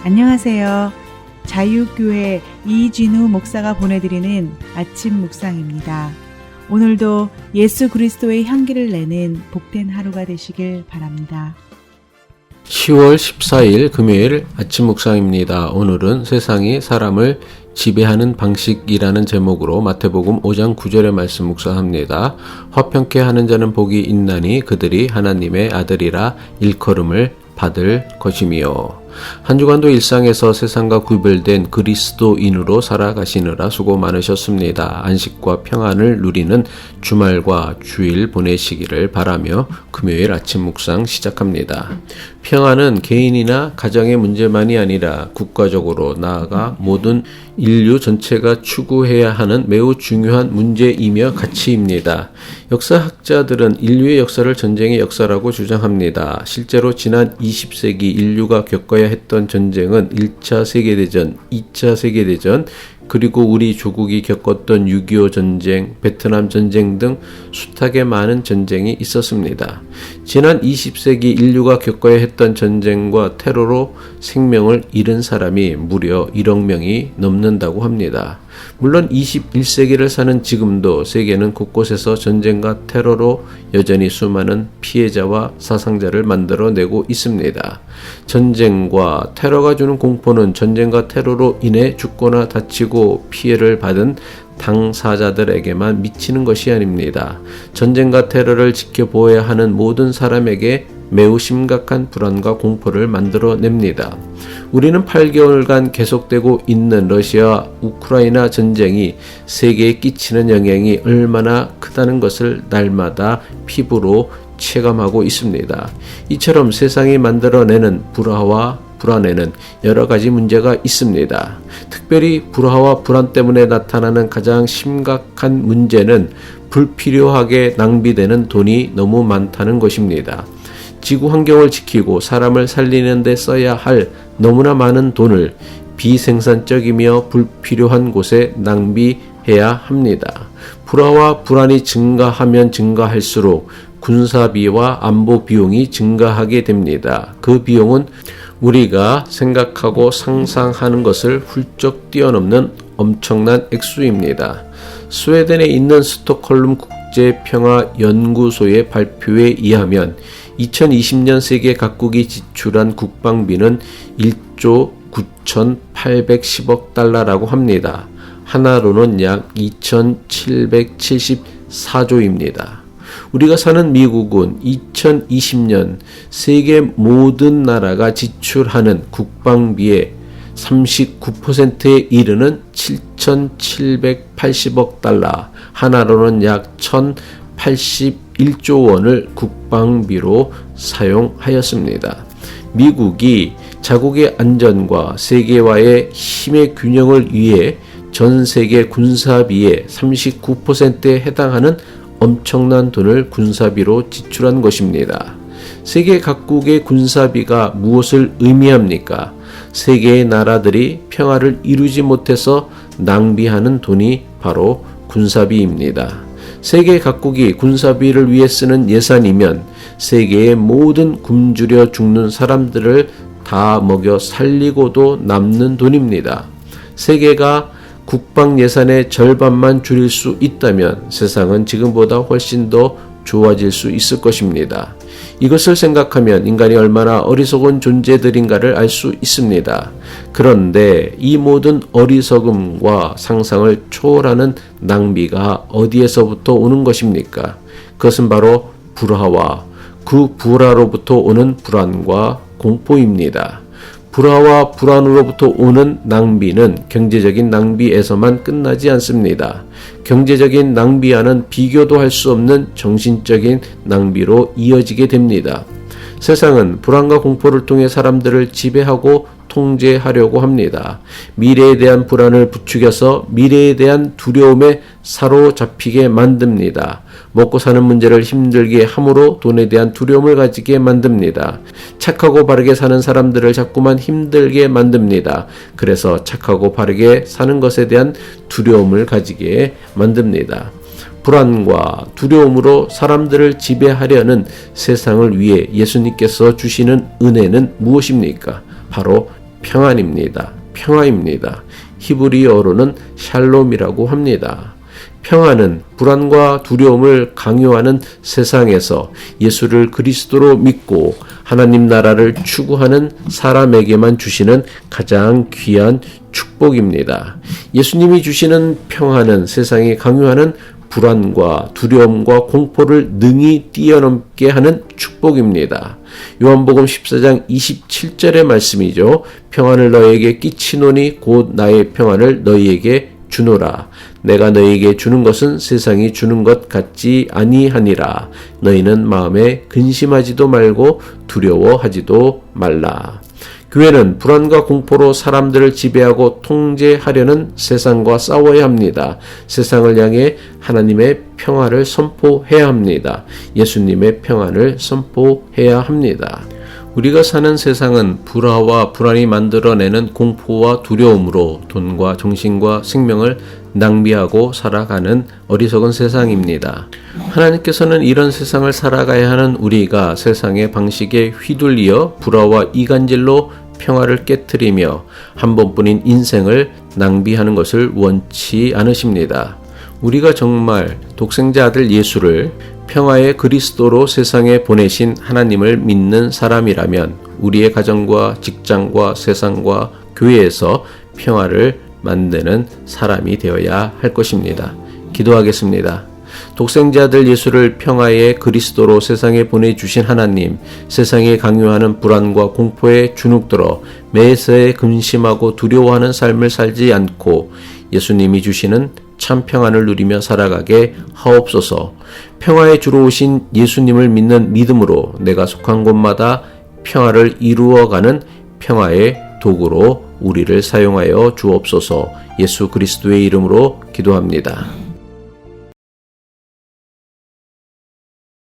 안녕하세요. 자유교회 이진우 목사가 보내드리는 아침 묵상입니다. 오늘도 예수 그리스도의 향기를 내는 복된 하루가 되시길 바랍니다. 10월 14일 금요일 아침 묵상입니다. 오늘은 세상이 사람을 지배하는 방식이라는 제목으로 마태복음 5장 9절의 말씀 묵상합니다. 화평케 하는 자는 복이 있나니 그들이 하나님의 아들이라 일컬음을 받을 것이며. 한 주간도 일상에서 세상과 구별된 그리스도인으로 살아가시느라 수고 많으셨습니다. 안식과 평안을 누리는 주말과 주일 보내시기를 바라며 금요일 아침 묵상 시작합니다. 평안은 개인이나 가정의 문제만이 아니라 국가적으로 나아가 모든 인류 전체가 추구해야 하는 매우 중요한 문제이며 가치입니다. 역사학자들은 인류의 역사를 전쟁의 역사라고 주장합니다. 실제로 지난 20세기 인류가 겪어야 했던 전쟁은 1차 세계대전, 2차 세계대전, 그리고 우리 조국이 겪었던 6.25 전쟁, 베트남 전쟁 등 숱하게 많은 전쟁이 있었습니다. 지난 20세기 인류가 겪어야 했던 전쟁과 테러로 생명을 잃은 사람이 무려 1억 명이 넘는다고 합니다. 물론 21세기를 사는 지금도 세계는 곳곳에서 전쟁과 테러로 여전히 수많은 피해자와 사상자를 만들어내고 있습니다. 전쟁과 테러가 주는 공포는 전쟁과 테러로 인해 죽거나 다치고 피해를 받은 당사자들에게만 미치는 것이 아닙니다. 전쟁과 테러를 지켜보아야 하는 모든 사람에게 매우 심각한 불안과 공포를 만들어냅니다. 우리는 8개월간 계속되고 있는 러시아 우크라이나 전쟁이 세계에 끼치는 영향이 얼마나 크다는 것을 날마다 피부로 체감하고 있습니다. 이처럼 세상이 만들어내는 불화와 불안에는 여러 가지 문제가 있습니다. 특별히 불화와 불안 때문에 나타나는 가장 심각한 문제는 불필요하게 낭비되는 돈이 너무 많다는 것입니다. 지구 환경을 지키고 사람을 살리는 데 써야 할 너무나 많은 돈을 비생산적이며 불필요한 곳에 낭비해야 합니다. 불화와 불안이 증가하면 증가할수록 군사비와 안보 비용이 증가하게 됩니다. 그 비용은 우리가 생각하고 상상하는 것을 훌쩍 뛰어넘는 엄청난 액수입니다. 스웨덴에 있는 스톡홀름 국제평화연구소의 발표에 의하면 2020년 세계 각국이 지출한 국방비는 1조 9,810억 달러라고 합니다. 하나로는 약 2,774조입니다. 우리가 사는 미국은 2020년 세계 모든 나라가 지출하는 국방비의 39%에 이르는 7,780억 달러, 하나로는 약 1,081조 원을 국방비로 사용하였습니다. 미국이 자국의 안전과 세계와의 힘의 균형을 위해 전 세계 군사비의 39%에 해당하는 엄청난 돈을 군사비로 지출한 것입니다. 세계 각국의 군사비가 무엇을 의미합니까? 세계의 나라들이 평화를 이루지 못해서 낭비하는 돈이 바로 군사비입니다. 세계 각국이 군사비를 위해 쓰는 예산이면 세계의 모든 굶주려 죽는 사람들을 다 먹여 살리고도 남는 돈입니다. 세계가 국방 예산의 절반만 줄일 수 있다면 세상은 지금보다 훨씬 더 좋아질 수 있을 것입니다. 이것을 생각하면 인간이 얼마나 어리석은 존재들인가를 알 수 있습니다. 그런데 이 모든 어리석음과 상상을 초월하는 낭비가 어디에서부터 오는 것입니까? 그것은 바로 불화와 그 불화로부터 오는 불안과 공포입니다. 불화와 불안으로부터 오는 낭비는 경제적인 낭비에서만 끝나지 않습니다. 경제적인 낭비와는 비교도 할 수 없는 정신적인 낭비로 이어지게 됩니다. 세상은 불안과 공포를 통해 사람들을 지배하고 통제하려고 합니다. 미래에 대한 불안을 부추겨서 미래에 대한 두려움에 사로잡히게 만듭니다. 먹고 사는 문제를 힘들게 함으로 돈에 대한 두려움을 가지게 만듭니다. 착하고 바르게 사는 사람들을 자꾸만 힘들게 만듭니다. 그래서 착하고 바르게 사는 것에 대한 두려움을 가지게 만듭니다. 불안과 두려움으로 사람들을 지배하려는 세상을 위해 예수님께서 주시는 은혜는 무엇입니까? 바로 평안입니다. 평화입니다. 히브리어로는 샬롬이라고 합니다. 평화는 불안과 두려움을 강요하는 세상에서 예수를 그리스도로 믿고 하나님 나라를 추구하는 사람에게만 주시는 가장 귀한 축복입니다. 예수님이 주시는 평화는 세상이 강요하는 불안과 두려움과 공포를 능히 뛰어넘게 하는 축복입니다. 요한복음 14장 27절의 말씀이죠. 평안을 너희에게 끼치노니 곧 나의 평안을 너희에게 주노라. 내가 너희에게 주는 것은 세상이 주는 것 같지 아니하니라. 너희는 마음에 근심하지도 말고 두려워하지도 말라. 교회는 불안과 공포로 사람들을 지배하고 통제하려는 세상과 싸워야 합니다. 세상을 향해 하나님의 평화를 선포해야 합니다. 예수님의 평안을 선포해야 합니다. 우리가 사는 세상은 불화와 불안이 만들어내는 공포와 두려움으로 돈과 정신과 생명을 낭비하고 살아가는 어리석은 세상입니다. 하나님께서는 이런 세상을 살아가야 하는 우리가 세상의 방식에 휘둘려 불화와 이간질로 평화를 깨트리며 한 번뿐인 인생을 낭비하는 것을 원치 않으십니다. 우리가 정말 독생자 아들 예수를 평화의 그리스도로 세상에 보내신 하나님을 믿는 사람이라면 우리의 가정과 직장과 세상과 교회에서 평화를 만드는 사람이 되어야 할 것입니다. 기도하겠습니다. 독생자 아들 예수를 평화의 그리스도로 세상에 보내주신 하나님, 세상에 강요하는 불안과 공포에 주눅들어 매사에 근심하고 두려워하는 삶을 살지 않고 예수님이 주시는 참 평안을 누리며 살아가게 하옵소서. 평화의 주로 오신 예수님을 믿는 믿음으로 내가 속한 곳마다 평화를 이루어가는 평화의 도구로 우리를 사용하여 주옵소서. 예수 그리스도의 이름으로 기도합니다.